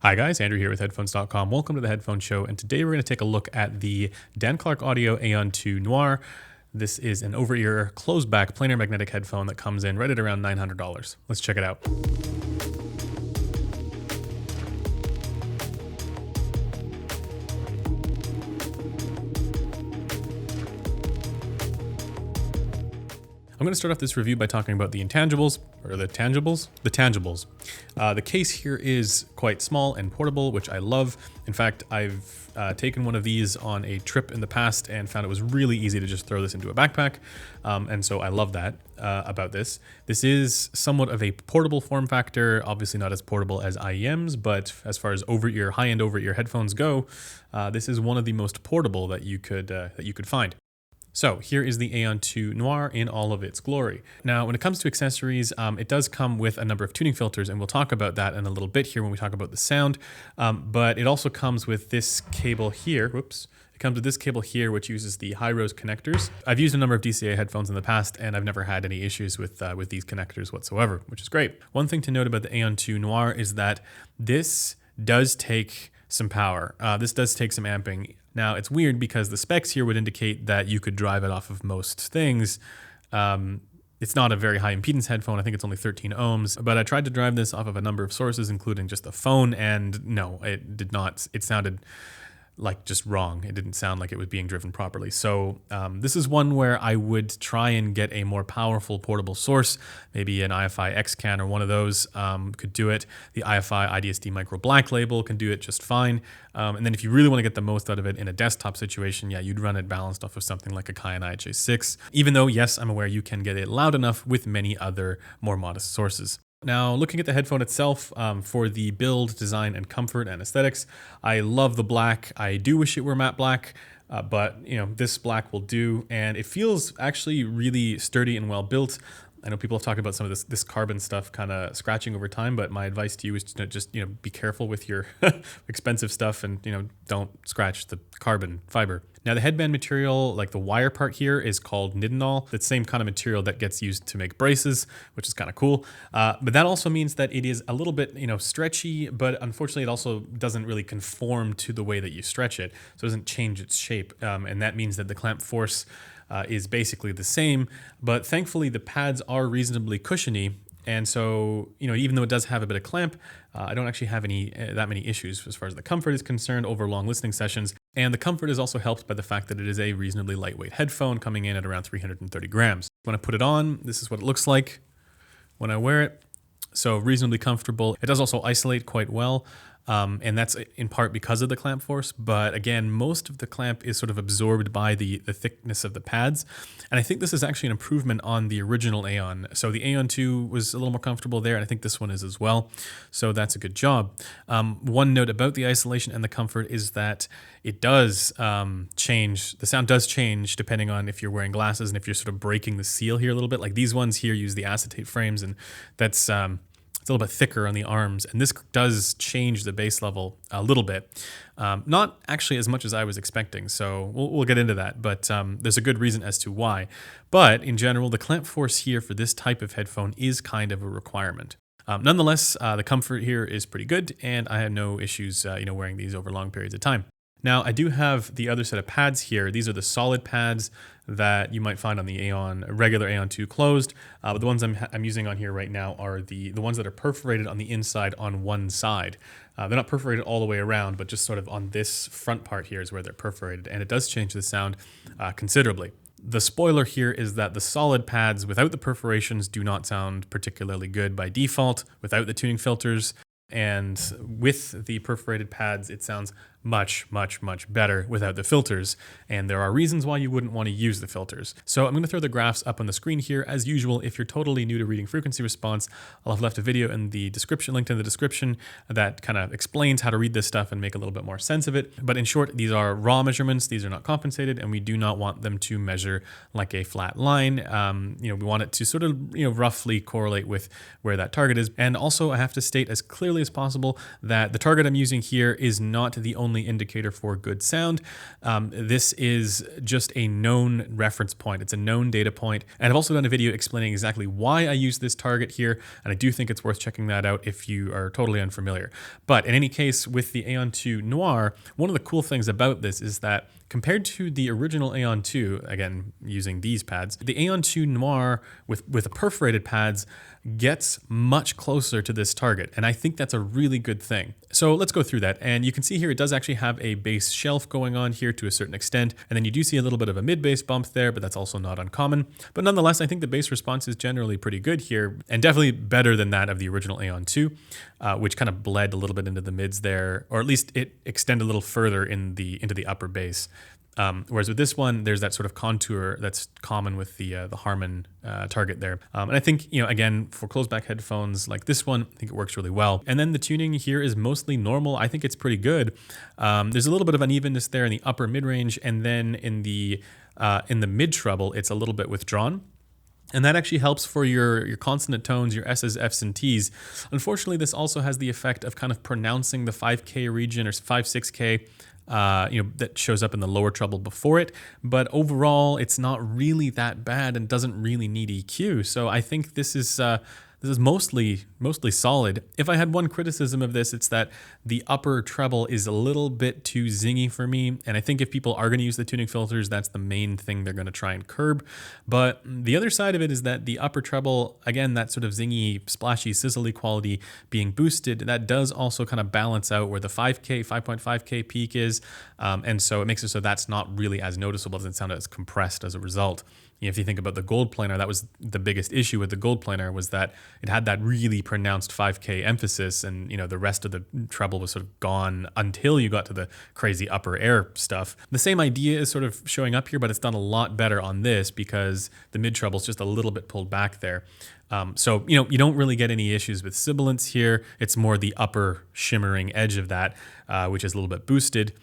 Hi guys, Andrew here with headphones.com. Welcome to the Headphone Show, and today we're going to take a look at the Dan Clark Audio Aeon 2 Noire. This is an over-ear, closed-back, planar magnetic headphone that comes in right at around $900. Let's check it out. I'm going to start off this review by talking about the intangibles, or the tangibles? The tangibles. The case here is quite small and portable, which I love. In fact, I've taken one of these on a trip in the past and found it was really easy to just throw this into a backpack. And so I love that about this. This is somewhat of a portable form factor, obviously not as portable as IEMs, but as far as over-ear, high-end over-ear headphones go, this is one of the most portable that you could find. So here is the Aeon 2 Noire in all of its glory. Now, when it comes to accessories, it does come with a number of tuning filters, and we'll talk about that in a little bit here when we talk about the sound. But it also comes with this cable here. Whoops. It comes with this cable here, which uses the high-rose connectors. I've used a number of DCA headphones in the past, and I've never had any issues with these connectors whatsoever, which is great. One thing to note about the Aeon 2 Noire is that this does take some power. This does take some amping. Now, it's weird because the specs here would indicate that you could drive it off of most things. It's not a very high impedance headphone. I think it's only 13 ohms, but I tried to drive this off of a number of sources, including just the phone, and no, it did not. It sounded like just wrong. It didn't sound like it was being driven properly. So this is one where I would try and get a more powerful portable source. Maybe an IFI X-Can or one of those could do it. The IFI IDSD Micro Black Label can do it just fine. And then if you really want to get the most out of it in a desktop situation, yeah, you'd run it balanced off of something like a Kion IHA6. Even though, yes, I'm aware you can get it loud enough with many other more modest sources. Now, looking at the headphone itself, for the build, design, and comfort and aesthetics, I love the black. I do wish it were matte black, but you know, this black will do, and it feels actually really sturdy and well built. I know people have talked about some of this carbon stuff kind of scratching over time, but my advice to you is to just, you know, be careful with your expensive stuff and, you know, don't scratch the carbon fiber. Now, the headband material, like the wire part here, is called Nidinol. The same kind of material that gets used to make braces, which is kind of cool. But that also means that it is a little bit, you know, stretchy, but unfortunately it also doesn't really conform to the way that you stretch it. So it doesn't change its shape. And that means that the clamp force is basically the same, but thankfully the pads are reasonably cushiony. And so, you know, even though it does have a bit of clamp, I don't actually have that many issues as far as the comfort is concerned over long listening sessions. And the comfort is also helped by the fact that it is a reasonably lightweight headphone coming in at around 330 grams. When I put it on, this is what it looks like when I wear it. So reasonably comfortable. It does also isolate quite well. And that's in part because of the clamp force. But again, most of the clamp is sort of absorbed by the thickness of the pads. And I think this is actually an improvement on the original Aeon. So the Aeon 2 was a little more comfortable there, and I think this one is as well. So that's a good job. One note about the isolation and the comfort is that it does change. The sound does change depending on if you're wearing glasses and if you're sort of breaking the seal here a little bit. Like these ones here use the acetate frames, and that's it's a little bit thicker on the arms, and this does change the bass level a little bit. Not actually as much as I was expecting, so we'll get into that, but there's a good reason as to why. But in general, the clamp force here for this type of headphone is kind of a requirement. Nonetheless, the comfort here is pretty good, and I had no issues you know, wearing these over long periods of time. Now, I do have the other set of pads here. These are the solid pads that you might find on the Aeon, regular Aeon 2 closed. But the ones I'm using on here right now are the ones that are perforated on the inside on one side. They're not perforated all the way around, but just sort of on this front part here is where they're perforated, and it does change the sound considerably. The spoiler here is that the solid pads without the perforations do not sound particularly good by default without the tuning filters. And with the perforated pads, it sounds much, much, much better without the filters. And there are reasons why you wouldn't want to use the filters. So I'm going to throw the graphs up on the screen here. As usual, if you're totally new to reading frequency response, I'll have left a video in the description, linked in the description, that kind of explains how to read this stuff and make a little bit more sense of it. But in short, these are raw measurements. These are not compensated, and we do not want them to measure like a flat line. You know, we want it to sort of, you know, roughly correlate with where that target is. And also, I have to state as clearly as possible that the target I'm using here is not the only only indicator for good sound. This is just a known reference point. It's a known data point. And I've also done a video explaining exactly why I use this target here. And I do think it's worth checking that out if you are totally unfamiliar. But in any case, with the Aeon 2 Noire, one of the cool things about this is that compared to the original Aeon 2, again, using these pads, the Aeon 2 Noire with the perforated pads gets much closer to this target. And I think that's a really good thing. So let's go through that. And you can see here, it does actually have a bass shelf going on here to a certain extent. And then you do see a little bit of a mid bass bump there, but that's also not uncommon. But nonetheless, I think the bass response is generally pretty good here and definitely better than that of the original Aeon 2, which kind of bled a little bit into the mids there, or at least it extended a little further into the upper bass. Whereas with this one, there's that sort of contour that's common with the Harman target there. And I think, again, for closed back headphones like this one, I think it works really well. And then the tuning here is mostly normal. I think it's pretty good. There's a little bit of unevenness there in the upper mid-range, and then in the mid treble, it's a little bit withdrawn. And that actually helps for your consonant tones, your S's, F's, and T's. Unfortunately, this also has the effect of kind of pronouncing the 5K region or 5, 6K, that shows up in the lower treble before it. But overall, it's not really that bad and doesn't really need EQ. So I think this is mostly solid. If I had one criticism of this, it's that the upper treble is a little bit too zingy for me. And I think if people are going to use the tuning filters, that's the main thing they're going to try and curb. But the other side of it is that the upper treble, again, that sort of zingy, splashy, sizzly quality being boosted, that does also kind of balance out where the 5K, 5.5K peak is. And so it makes it so that's not really as noticeable, doesn't sound as compressed as a result. If you think about the gold planar, that was the biggest issue with the gold planar, was that it had that really pronounced 5K emphasis, and the rest of the treble was sort of gone until you got to the crazy upper air stuff. The same idea is sort of showing up here, but it's done a lot better on this because the mid treble is just a little bit pulled back there. So you don't really get any issues with sibilance here. It's more the upper shimmering edge of that, which is a little bit boosted.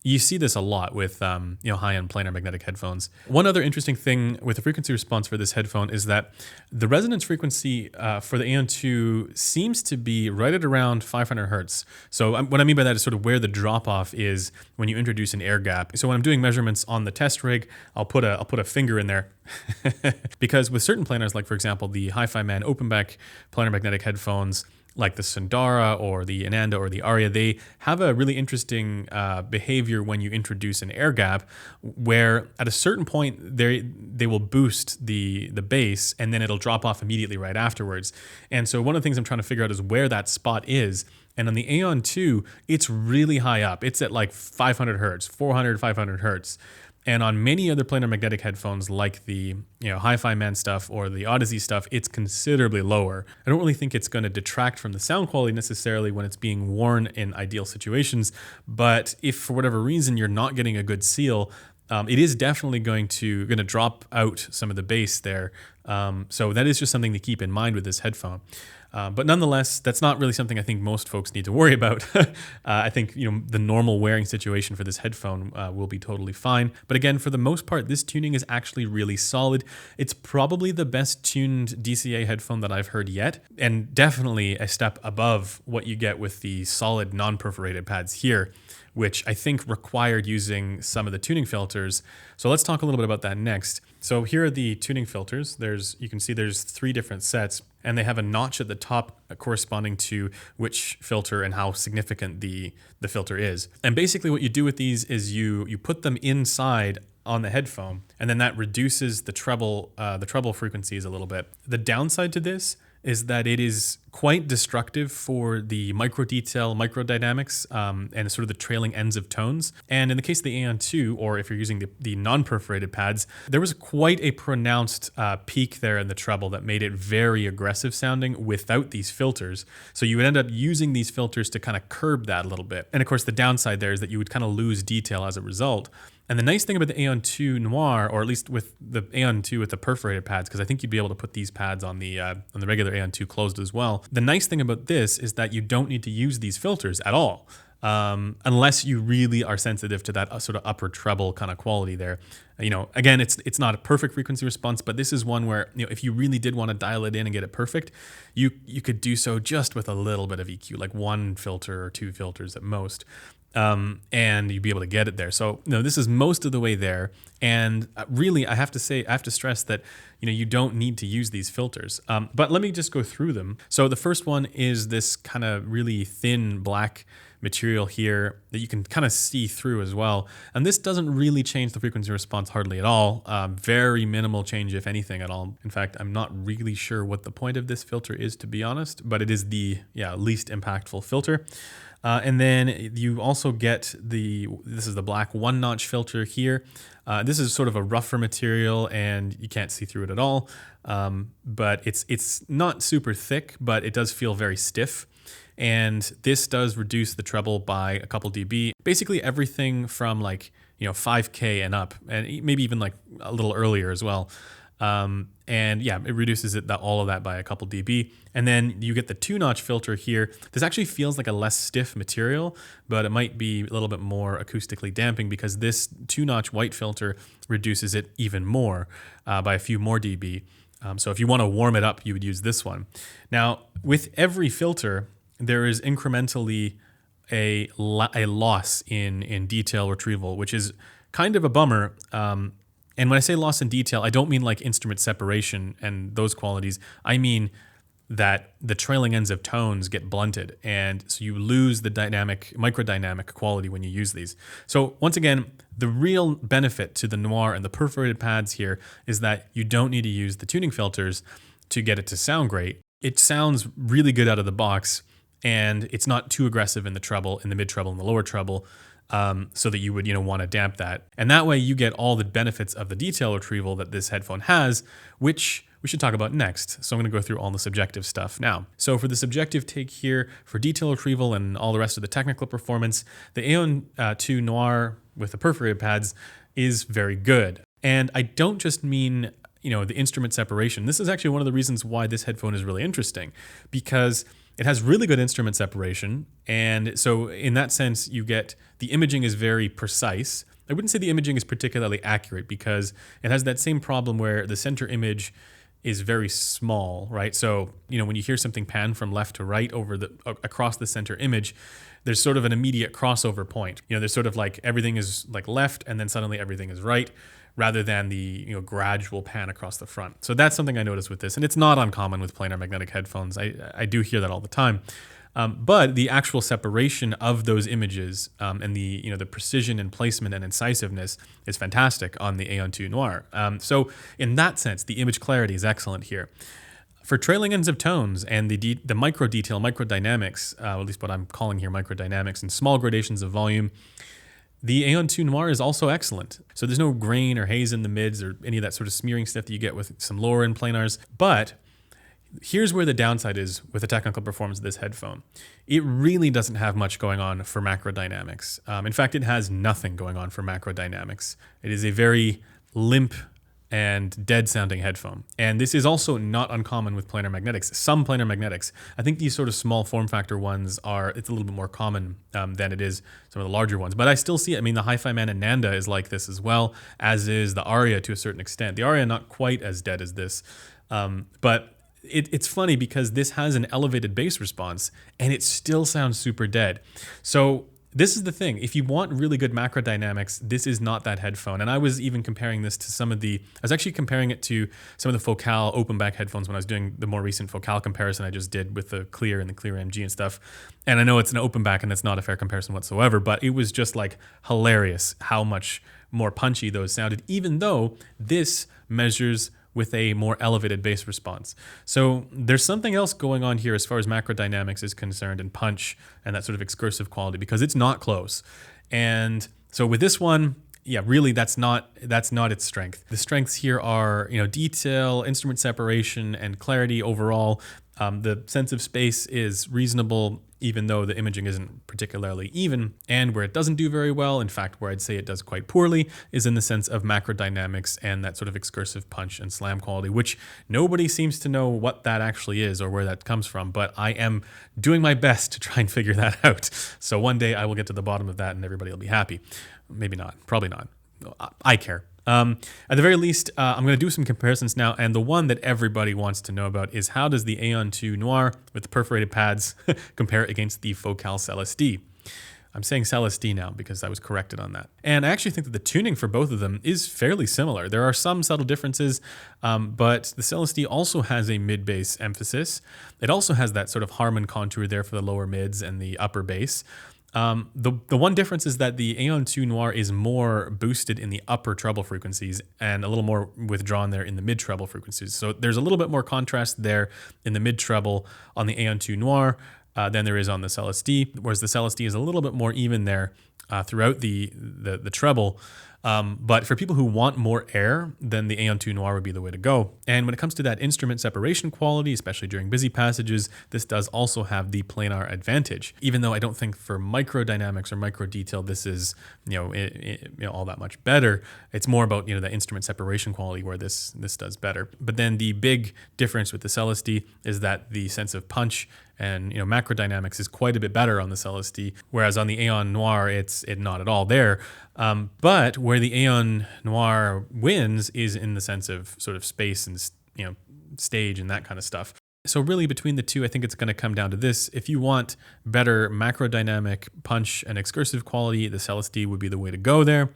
You see this a lot with high-end planar magnetic headphones. One other interesting thing with the frequency response for this headphone is that the resonance frequency for the Aeon 2 seems to be right at around 500 hertz. So what I mean by that is sort of where the drop-off is when you introduce an air gap. So when I'm doing measurements on the test rig, I'll put a finger in there because with certain planars, like for example the Hi-Fi Man open-back planar magnetic headphones, like the Sundara or the Ananda or the Aria, they have a really interesting behavior when you introduce an air gap, where at a certain point they will boost the bass and then it'll drop off immediately right afterwards. And so one of the things I'm trying to figure out is where that spot is. And on the Aeon 2, it's really high up. It's at like 500 hertz, 400, 500 hertz. And on many other planar magnetic headphones like the Hi-Fi Man stuff or the Audeze stuff, it's considerably lower. I don't really think it's going to detract from the sound quality necessarily when it's being worn in ideal situations, but if for whatever reason you're not getting a good seal, it is definitely going to drop out some of the bass there. So that is just something to keep in mind with this headphone. But nonetheless, that's not really something I think most folks need to worry about. I think the normal wearing situation for this headphone will be totally fine. But again, for the most part, this tuning is actually really solid. It's probably the best tuned DCA headphone that I've heard yet, and definitely a step above what you get with the solid non-perforated pads here, which I think required using some of the tuning filters. So let's talk a little bit about that next. So here are the tuning filters. You can see there's 3 different sets, and they have a notch at the top corresponding to which filter and how significant the filter is. And basically what you do with these is you put them inside on the headphone, and then that reduces the treble frequencies a little bit. The downside to this is that it is quite destructive for the micro detail, microdynamics, and sort of the trailing ends of tones. And in the case of the Aeon 2, or if you're using the non-perforated pads, there was quite a pronounced peak there in the treble that made it very aggressive sounding without these filters. So you would end up using these filters to kind of curb that a little bit. And of course, the downside there is that you would kind of lose detail as a result. And the nice thing about the Aeon 2 Noire, or at least with the Aeon 2 with the perforated pads, because I think you'd be able to put these pads on the regular Aeon 2 closed as well. The nice thing about this is that you don't need to use these filters at all. unless you really are sensitive to that sort of upper treble kind of quality there. Again, it's not a perfect frequency response, but this is one where, if you really did want to dial it in and get it perfect, you could do so just with a little bit of EQ, like one filter or two filters at most. And you'd be able to get it there. So this is most of the way there. And really, I have to stress that, you don't need to use these filters. But let me just go through them. So the first one is this kind of really thin black material here that you can kind of see through as well. And this doesn't really change the frequency response hardly at all. Very minimal change, if anything at all. In fact, I'm not really sure what the point of this filter is, to be honest, but it is the least impactful filter. And then you also get this is the black 1-notch filter here. This is sort of a rougher material and you can't see through it at all. But it's not super thick, but it does feel very stiff. And this does reduce the treble by a couple dB. Basically everything from 5K and up, and maybe even like a little earlier as well. And yeah, it reduces all of that by a couple dB. And then you get the 2-notch filter here. This actually feels like a less stiff material, but it might be a little bit more acoustically damping because this 2-notch white filter reduces it even more by a few more dB. So if you want to warm it up, you would use this one. Now, with every filter, there is incrementally a loss in detail retrieval, which is kind of a bummer. And when I say loss in detail, I don't mean like instrument separation and those qualities. I mean that the trailing ends of tones get blunted, and so you lose the microdynamic quality when you use these. So once again, the real benefit to the Noire and the perforated pads here is that you don't need to use the tuning filters to get it to sound great. It sounds really good out of the box, and it's not too aggressive in the treble, in the mid treble, and the lower treble. So that you would want to damp that. And that way you get all the benefits of the detail retrieval that this headphone has, which we should talk about next. So I'm going to go through all the subjective stuff now. So for the subjective take here, for detail retrieval and all the rest of the technical performance, the Aeon 2 Noire with the perforated pads is very good. And I don't just mean the instrument separation. This is actually one of the reasons why this headphone is really interesting, because it has really good instrument separation. And so in that sense, you get the imaging is very precise. I wouldn't say the imaging is particularly accurate because it has that same problem where the center image is very small, right? So, when you hear something pan from left to right across the center image, there's sort of an immediate crossover point. There's sort of like everything is like left and then suddenly everything is right, rather than the gradual pan across the front. So that's something I noticed with this, and it's not uncommon with planar magnetic headphones. I do hear that all the time. But the actual separation of those images and the precision and placement and incisiveness is fantastic on the Aeon 2 Noire. So in that sense, the image clarity is excellent here. For trailing ends of tones and the micro detail, microdynamics, at least what I'm calling here microdynamics, and small gradations of volume, the Aeon 2 Noire is also excellent. So there's no grain or haze in the mids or any of that sort of smearing stuff that you get with some lower end planars. But here's where the downside is with the technical performance of this headphone. It really doesn't have much going on for macrodynamics. In fact, it has nothing going on for macrodynamics. It is a very limp and dead sounding headphone. And this is also not uncommon with planar magnetics. Some planar magnetics, I think these sort of small form factor ones it's a little bit more common than it is some of the larger ones. But I still see it. I mean, the Hi-Fi Man and Nanda is like this as well, as is the Aria to a certain extent. The Aria not quite as dead as this, but it's funny because this has an elevated bass response and it still sounds super dead. So this is the thing. If you want really good macrodynamics, this is not that headphone. And I was even comparing this to I was actually comparing it to some of the Focal open back headphones when I was doing the more recent Focal comparison I just did with the Clear and the Clear MG and stuff. And I know it's an open back and it's not a fair comparison whatsoever, but it was just like hilarious how much more punchy those sounded, even though this measures with a more elevated bass response. So there's something else going on here as far as macrodynamics is concerned and punch and that sort of excursive quality, because it's not close. And so with this one, yeah, really that's not its strength. The strengths here are, detail, instrument separation, and clarity overall. The sense of space is reasonable. even though the imaging isn't particularly even. And where it doesn't do very well, in fact, where I'd say it does quite poorly, is in the sense of macro dynamics and that sort of excursive punch and slam quality, which nobody seems to know what that actually is or where that comes from. But I am doing my best to try and figure that out. So one day I will get to the bottom of that and everybody will be happy. Maybe not, probably not. I care. At the very least, I'm going to do some comparisons now, and the one that everybody wants to know about is how does the Aeon 2 Noire with the perforated pads compare against the Focal Celestee? I'm saying Celestee now because I was corrected on that. And I actually think that the tuning for both of them is fairly similar. There are some subtle differences, but the Celestee also has a mid-bass emphasis. It also has that sort of Harman contour there for the lower mids and the upper bass. The one difference is that the Aeon 2 Noire is more boosted in the upper treble frequencies and a little more withdrawn there in the mid treble frequencies. So there's a little bit more contrast there in the mid treble on the Aeon 2 Noire than there is on the Celestee, whereas the Celestee is a little bit more even there throughout the treble. But for people who want more air, then the Aeon 2 Noire would be the way to go. And when it comes to that instrument separation quality, especially during busy passages, this does also have the planar advantage. Even though I don't think for micro dynamics or micro detail, this is all that much better. It's more about the instrument separation quality where this does better. But then the big difference with the Celestee is that the sense of punch and macro dynamics is quite a bit better on the Celestee, whereas on the Aeon Noire it's not at all there. But where the Aeon Noire wins is in the sense of sort of space and stage and that kind of stuff. So really between the two, I think it's going to come down to this. If you want better macro dynamic punch and excursive quality, the Celestee would be the way to go there.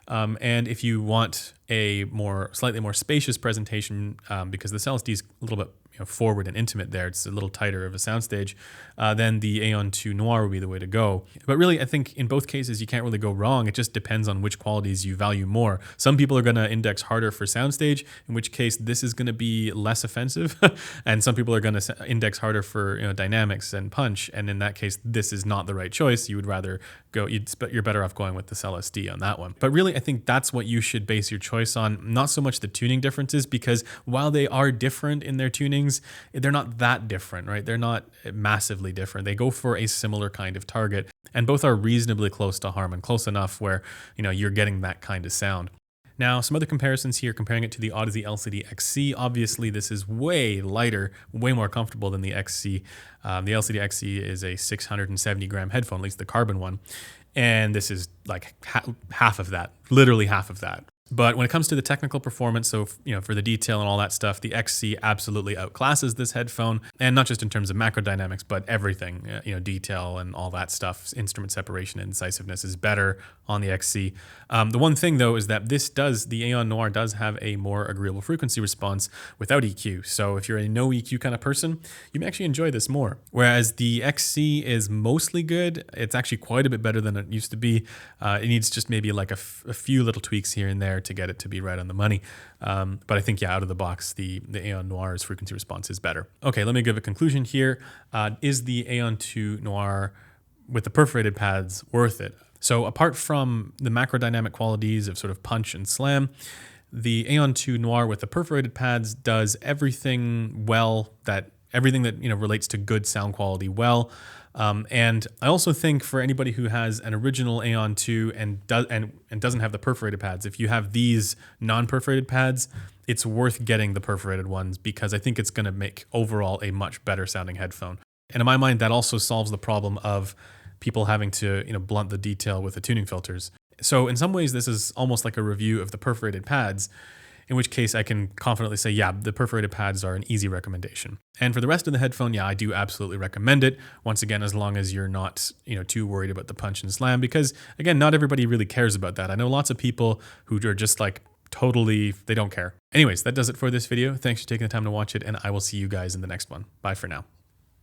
And if you want a slightly more spacious presentation, because the Celestee is a little bit forward and intimate there, it's a little tighter of a soundstage, then the Aeon 2 Noire would be the way to go. But really, I think in both cases, you can't really go wrong. It just depends on which qualities you value more. Some people are going to index harder for soundstage, in which case this is going to be less offensive. And some people are going to index harder for dynamics and punch. And in that case, this is not the right choice. You would rather you're better off going with the Celestee on that one. But really, I think that's what you should base your choice on, not so much the tuning differences, because while they are different in their tunings, they're not that different, right? They're not massively different. They go for a similar kind of target, and both are reasonably close to Harman, close enough where you're getting that kind of sound. Now, some other comparisons here, comparing it to the Audeze LCD XC. Obviously, this is way lighter, way more comfortable than the XC. The LCD XC is a 670 gram headphone, at least the carbon one. And this is like half of that, literally half of that. But when it comes to the technical performance, so for the detail and all that stuff, the XC absolutely outclasses this headphone, and not just in terms of macro dynamics, but everything, detail and all that stuff. Instrument separation and incisiveness is better on the XC. The one thing though is that the Aeon Noire does have a more agreeable frequency response without EQ. So if you're a no EQ kind of person, you may actually enjoy this more. Whereas the XC is mostly good. It's actually quite a bit better than it used to be. It needs just maybe like a few little tweaks here and there to get it to be right on the money. But I think, out of the box, the Aeon Noire's frequency response is better. Okay, let me give a conclusion here. Is the Aeon 2 Noire with the perforated pads worth it? So apart from the macrodynamic qualities of sort of punch and slam, the Aeon 2 Noire with the perforated pads does everything that relates to good sound quality well. And I also think for anybody who has an original Aeon 2 and doesn't have the perforated pads, if you have these non-perforated pads, it's worth getting the perforated ones because I think it's going to make overall a much better sounding headphone. And in my mind, that also solves the problem of people having to blunt the detail with the tuning filters. So in some ways, this is almost like a review of the perforated pads, in which case I can confidently say, the perforated pads are an easy recommendation. And for the rest of the headphone, I do absolutely recommend it. Once again, as long as you're not, too worried about the punch and slam, because again, not everybody really cares about that. I know lots of people who are just like they don't care. Anyways, that does it for this video. Thanks for taking the time to watch it, and I will see you guys in the next one. Bye for now.